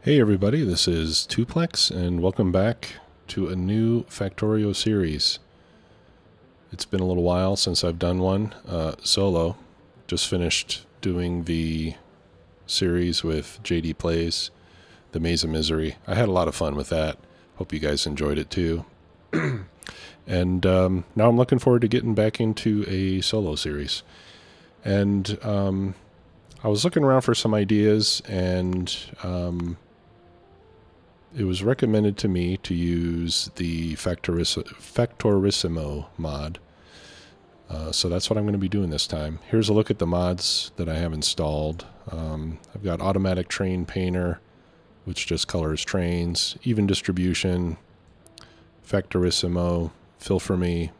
Hey everybody, this is Tuplex, and welcome back to a new Factorio series. It's been a little while since I've done one solo. Just finished doing the series with JD Plays, The Maze of Misery. I had a lot of fun with that. Hope you guys enjoyed it too. And now I'm looking forward to getting back into a solo series. And I was looking around for some ideas, and it was recommended to me to use the Factorissimo mod. So that's what I'm going to be doing this time. Here's a look at the mods that I have installed. I've got Automatic Train Painter, which just colors trains, Even Distribution, Factorissimo, Fill for Me,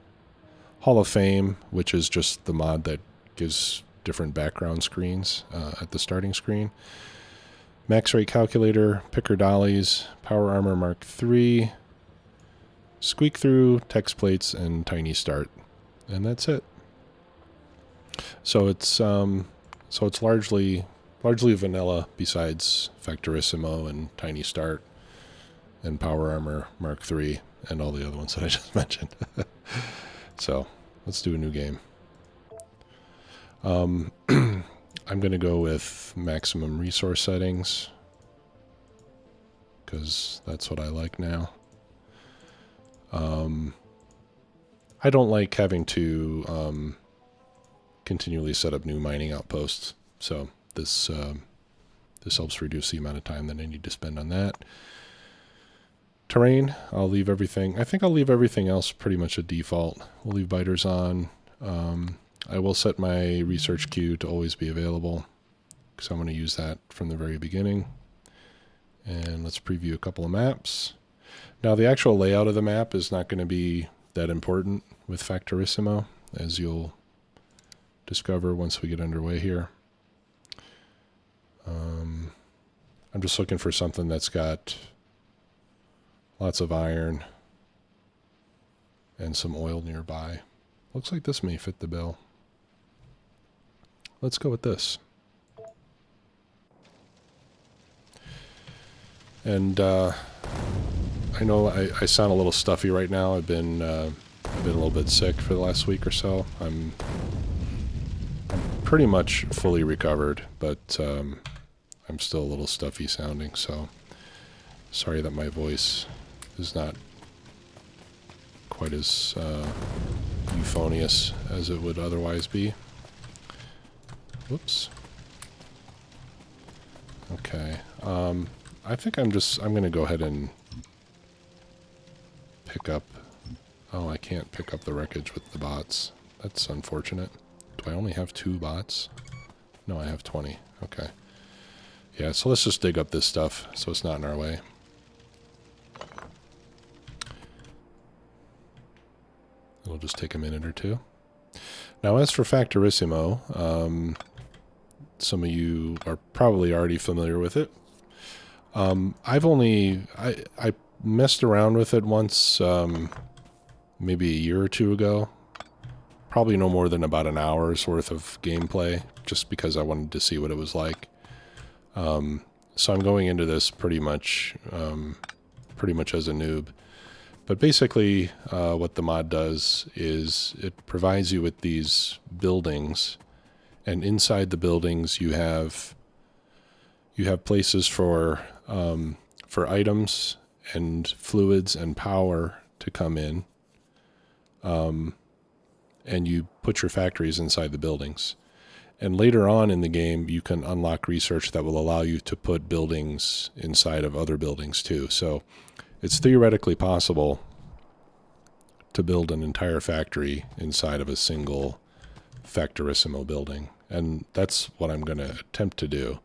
Hall of Fame, which is just the mod that gives different background screens at the starting screen, Max Rate Calculator, Picker Dollies, Power Armor Mk3, Squeak Through, Text Plates, and TinyStart, and that's it. So it's largely vanilla, besides Factorissimo and TinyStart and Power Armor Mk3 and all the other ones that I just mentioned. So let's do a new game. I'm going to go with maximum resource settings, because that's what I like now. I don't like having to continually set up new mining outposts, so this helps reduce the amount of time that I need to spend on that. Terrain, I'll leave everything. I think I'll leave everything else pretty much a default. We'll leave biters on. I will set my research queue to always be available, because I'm going to use that from the very beginning. And let's preview a couple of maps. Now, the actual layout of the map is not going to be that important with Factorissimo, as you'll discover once we get underway here. I'm just looking for something that's got lots of iron and some oil nearby. Looks like this may fit the bill. Let's go with this. And I know I sound a little stuffy right now. I've been a little bit sick for the last week or so. I'm pretty much fully recovered, but I'm still a little stuffy sounding, so sorry that my voice is not quite as euphonious as it would otherwise be. Whoops. Okay. I think I'm going to go ahead and pick up... Oh, I can't pick up the wreckage with the bots. That's unfortunate. Do I only have 2 bots? No, I have 20. Okay. Yeah, so let's just dig up this stuff so it's not in our way. It'll just take a minute or two. Now, as for Factorissimo, some of you are probably already familiar with it. I messed around with it once, maybe a year or two ago. Probably no more than about an hour's worth of gameplay, just because I wanted to see what it was like. So I'm going into this pretty much as a noob. But basically, what the mod does is it provides you with these buildings, and inside the buildings you have places for items and fluids and power to come in, and you put your factories inside the buildings. And later on in the game, you can unlock research that will allow you to put buildings inside of other buildings too. So it's theoretically possible to build an entire factory inside of a single Factorissimo building. And that's what I'm going to attempt to do.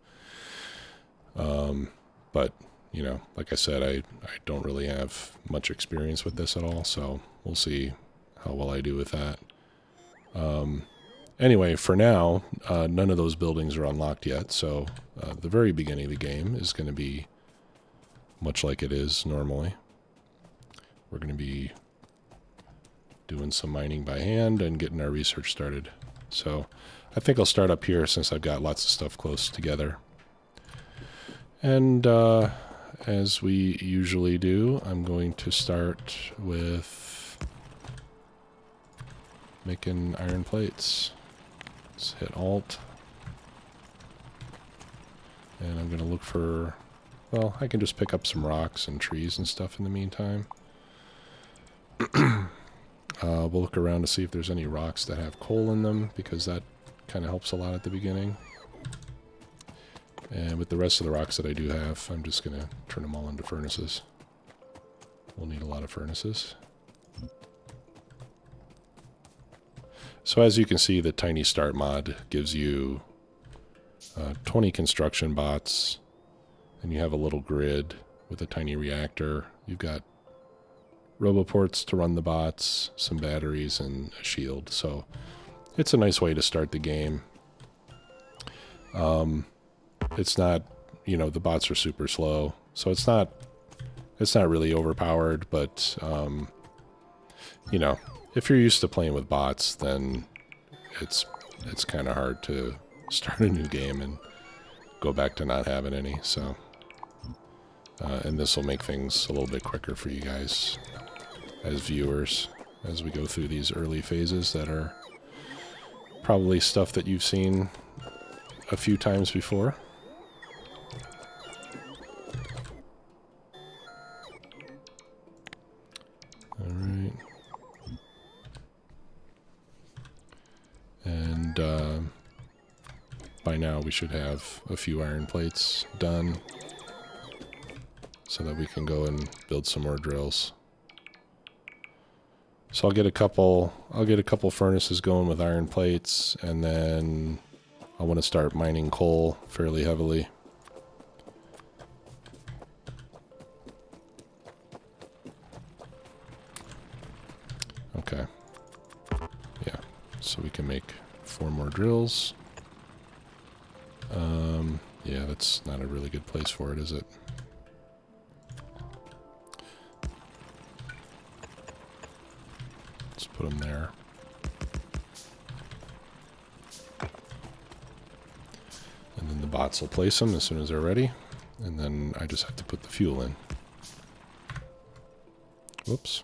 But, you know, like I said, I don't really have much experience with this at all, so we'll see how well I do with that. Anyway, for now, none of those buildings are unlocked yet, so the very beginning of the game is going to be much like it is normally. We're going to be doing some mining by hand and getting our research started. So I think I'll start up here since I've got lots of stuff close together. And as we usually do, I'm going to start with making iron plates. Let's hit Alt. And I'm going to look for, well, I can just pick up some rocks and trees and stuff in the meantime. We'll look around to see if there's any rocks that have coal in them, because that kind of helps a lot at the beginning. And with the rest of the rocks that I do have, I'm just going to turn them all into furnaces. We'll need a lot of furnaces. So as you can see, the TinyStart mod gives you 20 construction bots, and you have a little grid with a tiny reactor. You've got roboports to run the bots, some batteries, and a shield. So it's a nice way to start the game. It's not, you know, the bots are super slow, so it's not really overpowered, but you know, if you're used to playing with bots, then it's kind of hard to start a new game and go back to not having any. So and this will make things a little bit quicker for you guys as viewers as we go through these early phases that are probably stuff that you've seen a few times before. Alright. And by now we should have a few iron plates done so that we can go and build some more drills. So I'll get a couple furnaces going with iron plates, and then I want to start mining coal fairly heavily. Okay. Yeah, so we can make 4 more drills. Yeah, that's not a really good place for it, is it? Let's put them there. And then the bots will place them as soon as they're ready. And then I just have to put the fuel in. Whoops.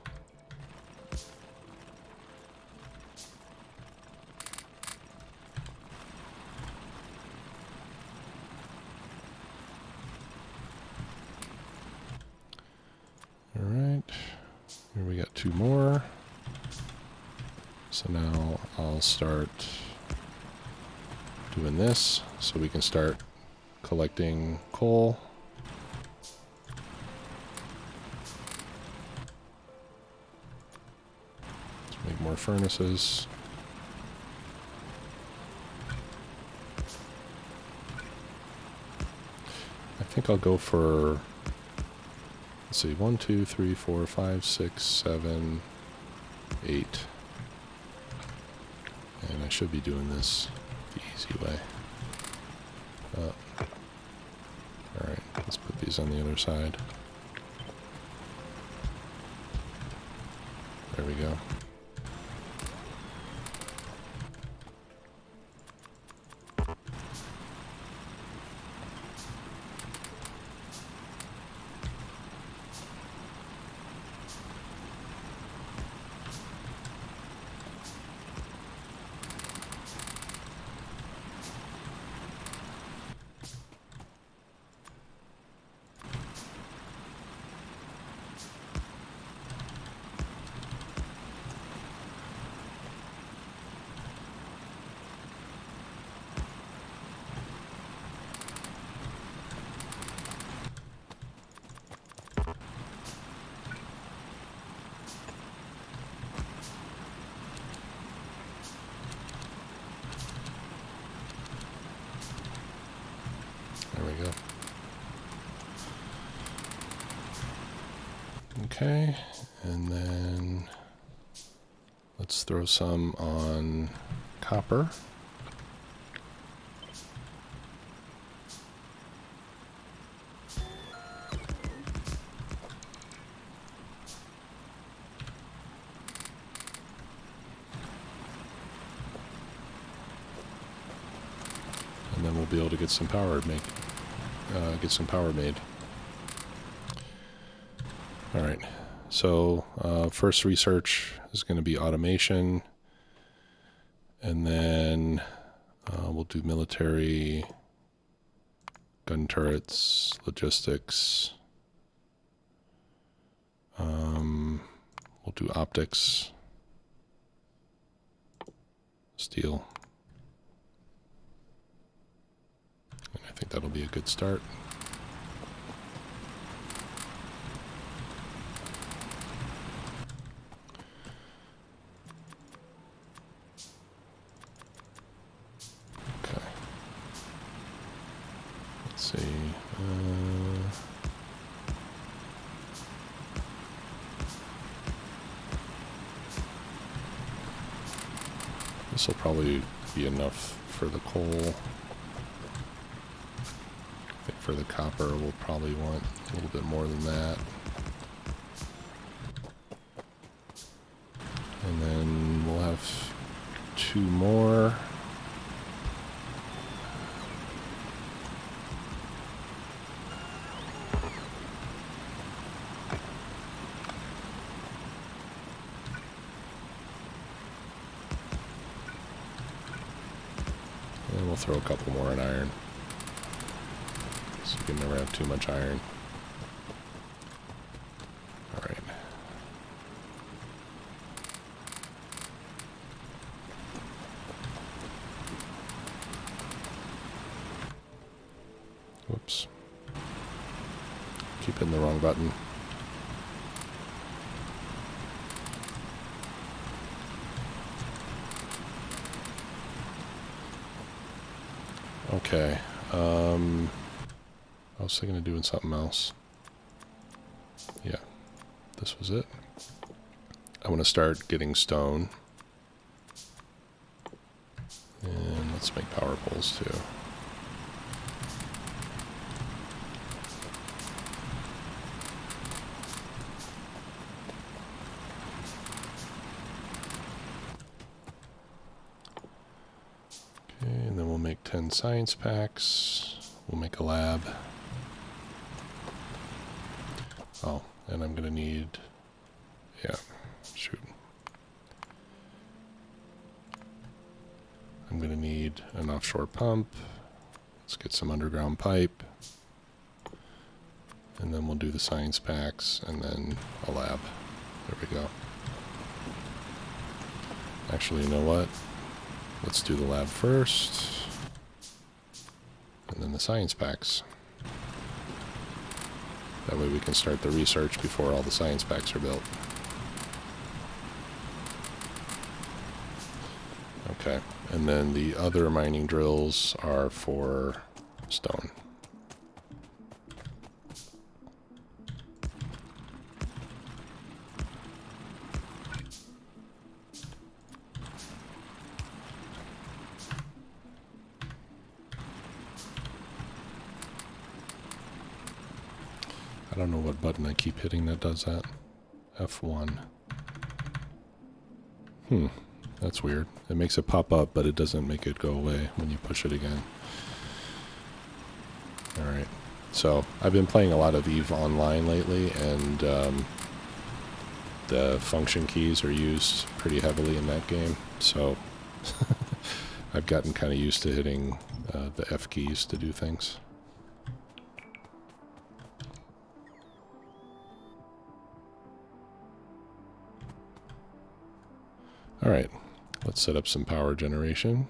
Alright. Here we got 2 more. So now I'll start doing this so we can start collecting coal. Let's make more furnaces. I think I'll go for, let's see, 1, 2, 3, 4, 5, 6, 7, 8. And I should be doing this the easy way. Alright, let's put these on the other side. There we go. There we go. Okay, and then let's throw some on copper. And then we'll be able to get some power made. All right. So first research is going to be automation. And then we'll do military, gun turrets, logistics. We'll do optics, steel. And I think that'll be a good start. Okay. Let's see. This will probably be enough for the coal. I think for the copper we'll probably want a little bit more than that. And then we'll have 2 more. And we'll throw a couple more in iron. So you can never have too much iron. Alright. Whoops. Keep hitting the wrong button. Okay. I was thinking of doing something else. Yeah, this was it. I want to start getting stone. And let's make power poles too. Okay, and then we'll make 10 science packs. We'll make a lab. Oh, and I'm gonna need, yeah, shoot. I'm gonna need an offshore pump. Let's get some underground pipe. And then we'll do the science packs and then a lab. There we go. Actually, you know what? Let's do the lab first. And then the science packs. That way we can start the research before all the science packs are built. Okay, and then the other mining drills are for stone. I don't know what button I keep hitting that does that. F1. That's weird. It makes it pop up, but it doesn't make it go away when you push it again. Alright. So, I've been playing a lot of EVE Online lately, and the function keys are used pretty heavily in that game. So, I've gotten kind of used to hitting the F keys to do things. Alright, let's set up some power generation.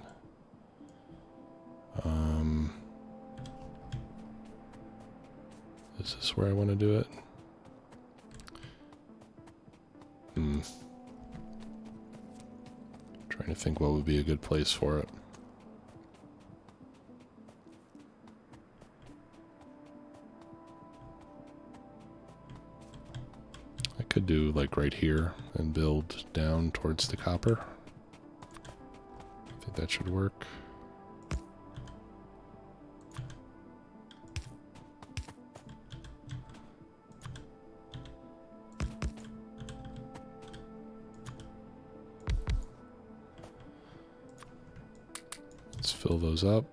Is this where I want to do it? Trying to think what would be a good place for it. I could do like right here and build down towards the copper. I think that should work. Let's fill those up.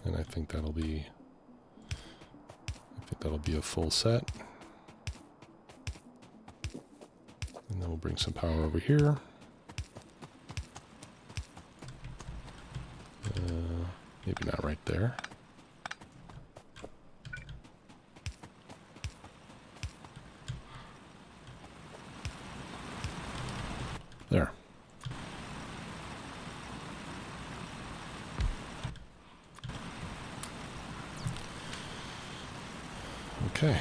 And I think that'll be a full set. And then we'll bring some power over here. Maybe not right there. There. Okay.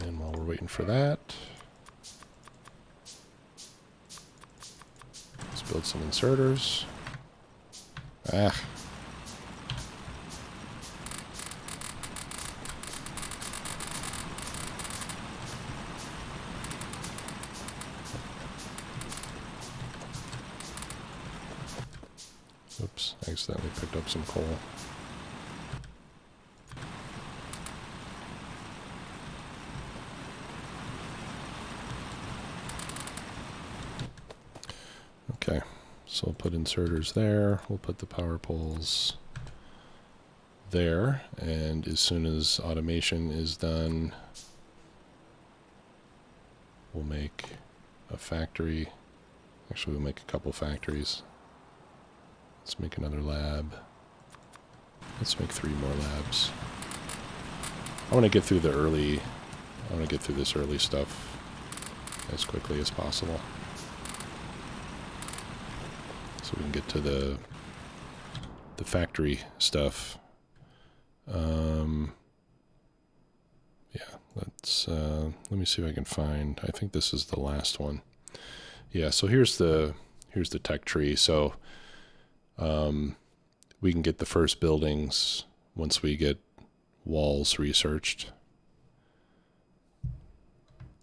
And while we're waiting for that, let's build some inserters. Ah. Oops, I accidentally picked up some coal. Okay, so we'll put inserters there, we'll put the power poles there, and as soon as automation is done, we'll make a factory. Actually, we'll make a couple factories. Let's make another lab. Let's make 3 more labs. I want to get through this early stuff as quickly as possible, so we can get to the factory stuff. Yeah, let me see if I can find. I think this is the last one. Yeah, so here's the tech tree. So we can get the first buildings once we get walls researched.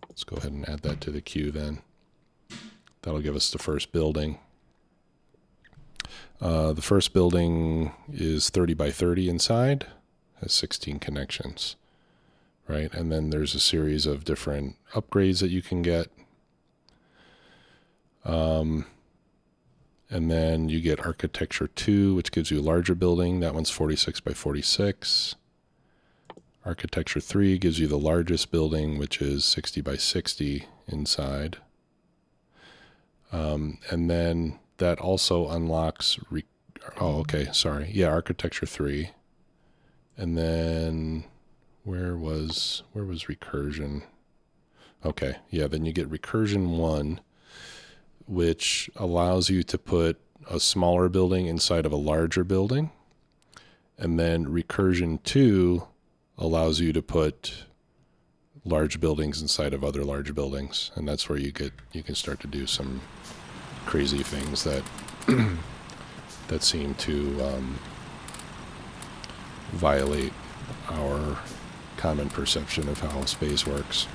Let's go ahead and add that to the queue then. That'll give us the first building. The first building is 30 by 30 inside, has 16 connections, right? And then there's a series of different upgrades that you can get. And then you get Architecture 2, which gives you a larger building. That one's 46 by 46. Architecture 3 gives you the largest building, which is 60 by 60 inside. And then that also unlocks... Architecture 3. And then where was Recursion? Okay, yeah, then you get Recursion 1, which allows you to put a smaller building inside of a larger building. And then Recursion 2 allows you to put large buildings inside of other large buildings. And that's where you can start to do some crazy things that that seem to violate our common perception of how space works.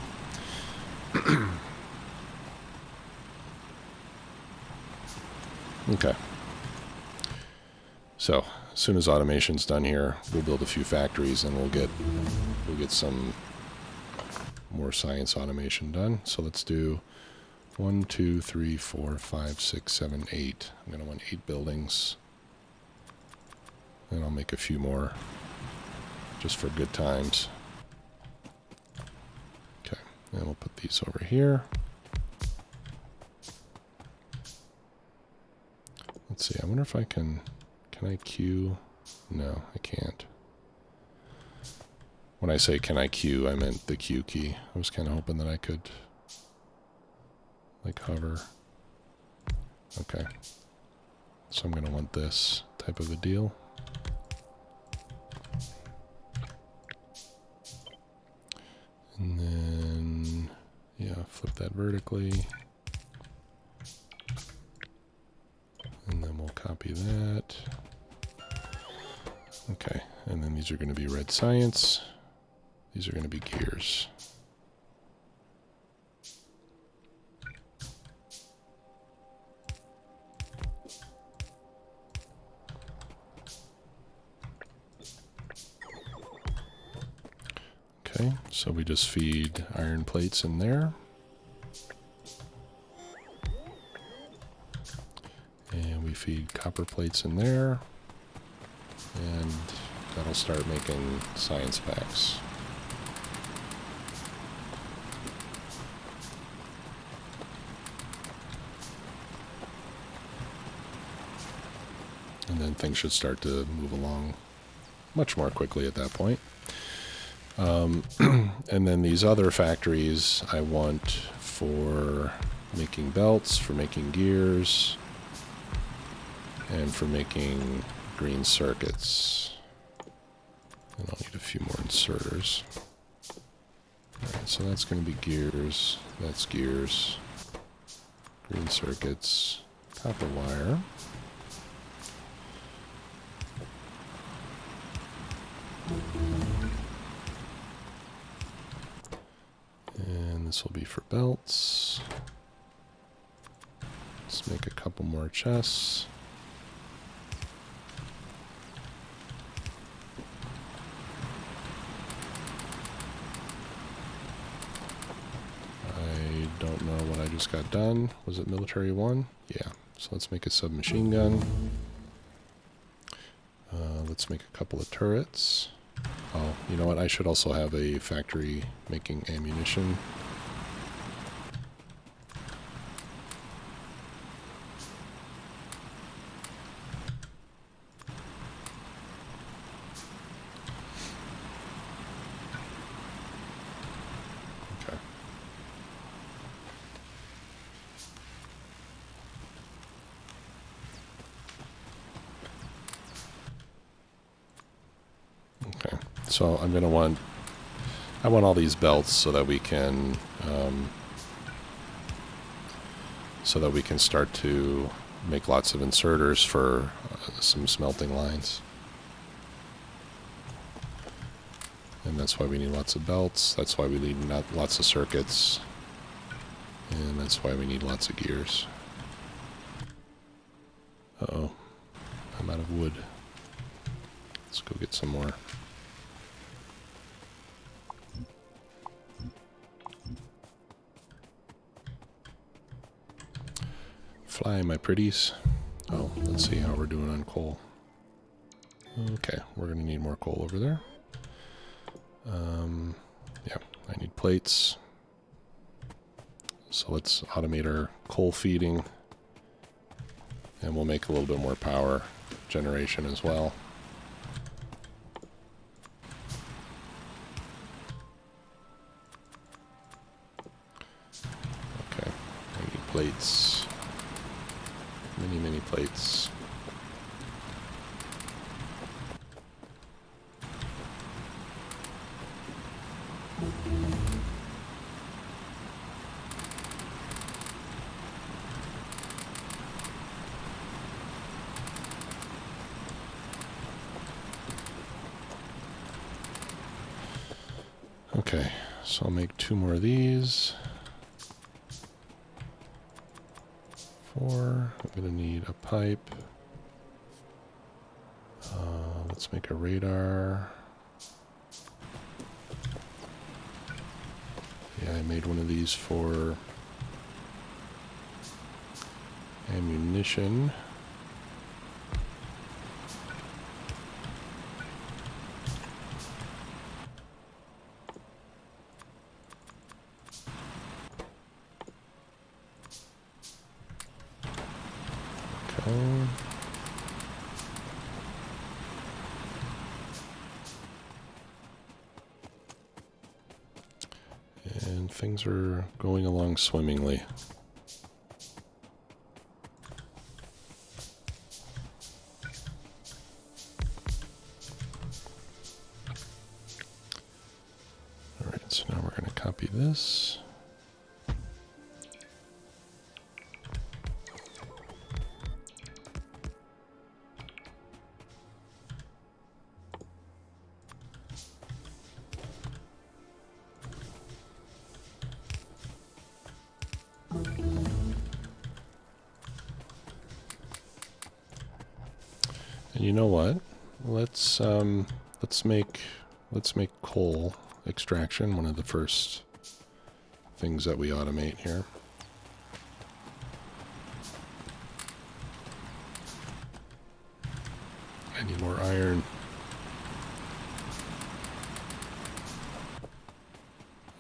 Okay. So as soon as automation's done here, we'll build a few factories and we'll get some more science automation done. So let's do 1, 2, 3, 4, 5, 6, 7, 8. I'm going to want 8 buildings. And I'll make a few more just for good times. Okay, and we'll put these over here. Let's see, I wonder if I can I queue? No, I can't. When I say can I queue, I meant the Q key. I was kind of hoping that I could, like, hover. Okay. So I'm going to want this type of a deal. And then, yeah, flip that vertically. And then we'll copy that. Okay, and then these are going to be red science. These are going to be gears. Okay, so we just feed iron plates in there. And we feed copper plates in there. And that'll start making science packs. And then things should start to move along much more quickly at that point. And then these other factories I want for making belts, for making gears, and for making green circuits. And I'll need a few more inserters. Alright, so that's going to be gears, that's gears, green circuits, copper wire. And this will be for belts. Let's make a couple more chests. I don't know what I just got done. Was it military 1? Yeah. So let's make a submachine gun. Let's make a couple of turrets. Oh, you know what? I should also have a factory making ammunition. Okay. Okay. So I'm going to want, I want all these belts so that we can start to make lots of inserters for some smelting lines. And that's why we need lots of belts, that's why we need lots of circuits, and that's why we need lots of gears. Uh-oh, I'm out of wood. Let's go get some more. Fly, my pretties. Oh, let's see how we're doing on coal. Okay, we're going to need more coal over there. Yeah, I need plates. So let's automate our coal feeding. And we'll make a little bit more power generation as well. Okay, I need plates. Many plates. Okay, so I'll make 2 more of these. 4. I'm going to need a pipe. Let's make a radar. Yeah, I made one of these for ammunition. Okay. And things are going along swimmingly. All right, so now we're going to copy this. And you know what? Let's make coal extraction one of the first things that we automate here. more iron.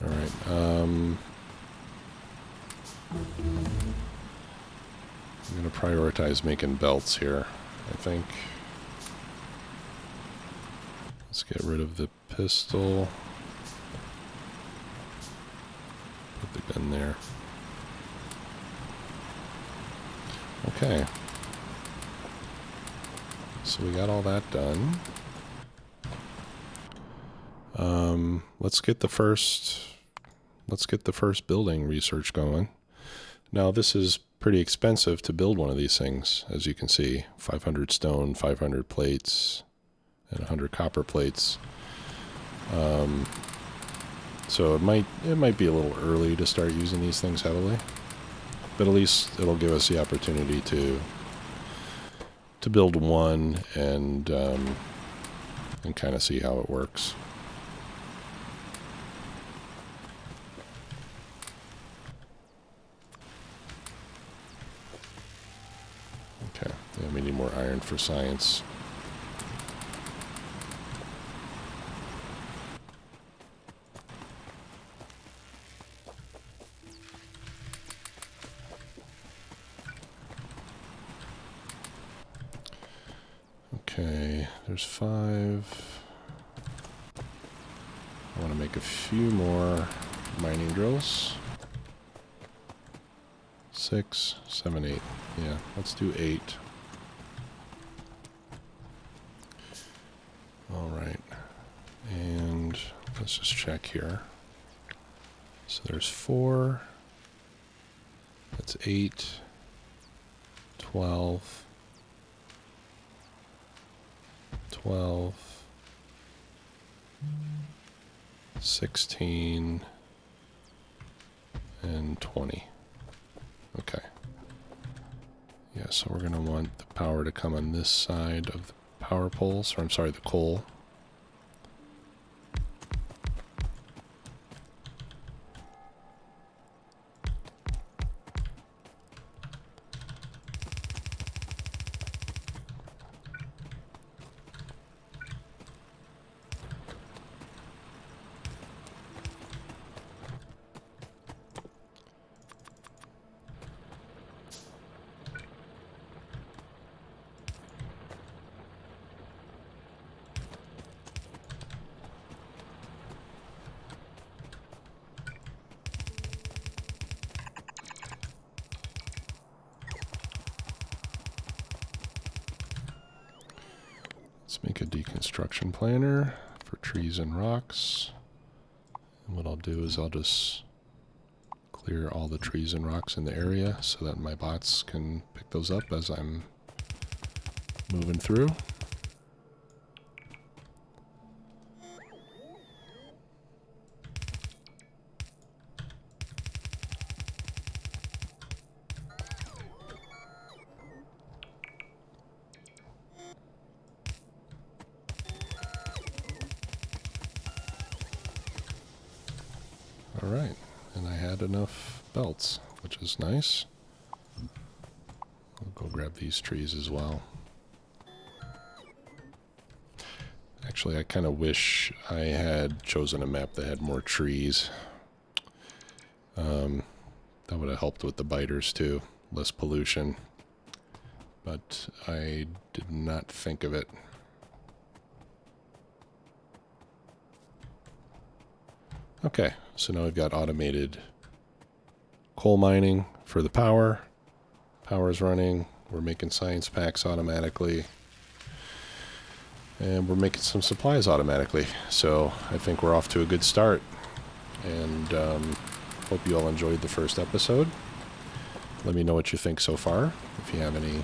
Alright, I'm going to prioritize making belts here, I think. Let's get rid of the pistol. Put the gun there. Okay. So we got all that done. Let's get the first building research going. Now this is pretty expensive to build one of these things, as you can see. 500 stone, 500 plates, and 100 copper plates. So it might be a little early to start using these things heavily, but at least it'll give us the opportunity to build one and kind of see how it works. Okay, yeah, we need more iron for science. Okay, there's 5. I want to make a few more mining drills. 6, 7, 8. Yeah, let's do 8. Alright. And let's just check here. So there's 4. That's 8. 12. 12, 16, and 20. Okay. Yeah, so we're going to want the power to come on this side of the power poles, or I'm sorry, the coal. Let's make a deconstruction planner for trees and rocks. And what I'll do is I'll just clear all the trees and rocks in the area so that my bots can pick those up as I'm moving through. Alright, and I had enough belts, which is nice. I'll go grab these trees as well. Actually, I kind of wish I had chosen a map that had more trees. That would have helped with the biters too, less pollution. But I did not think of it. Okay, so now we've got automated coal mining for the power. Power's running. We're making science packs automatically. And we're making some supplies automatically. So I think we're off to a good start. And hope you all enjoyed the first episode. Let me know what you think so far. If you have any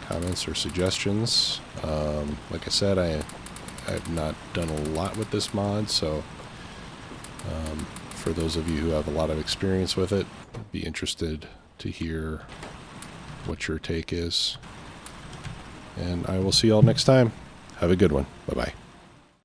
comments or suggestions. Like I said, I've not done a lot with this mod, so for those of you who have a lot of experience with it, I'd be interested to hear what your take is. And I will see you all next time. Have a good one. Bye-bye.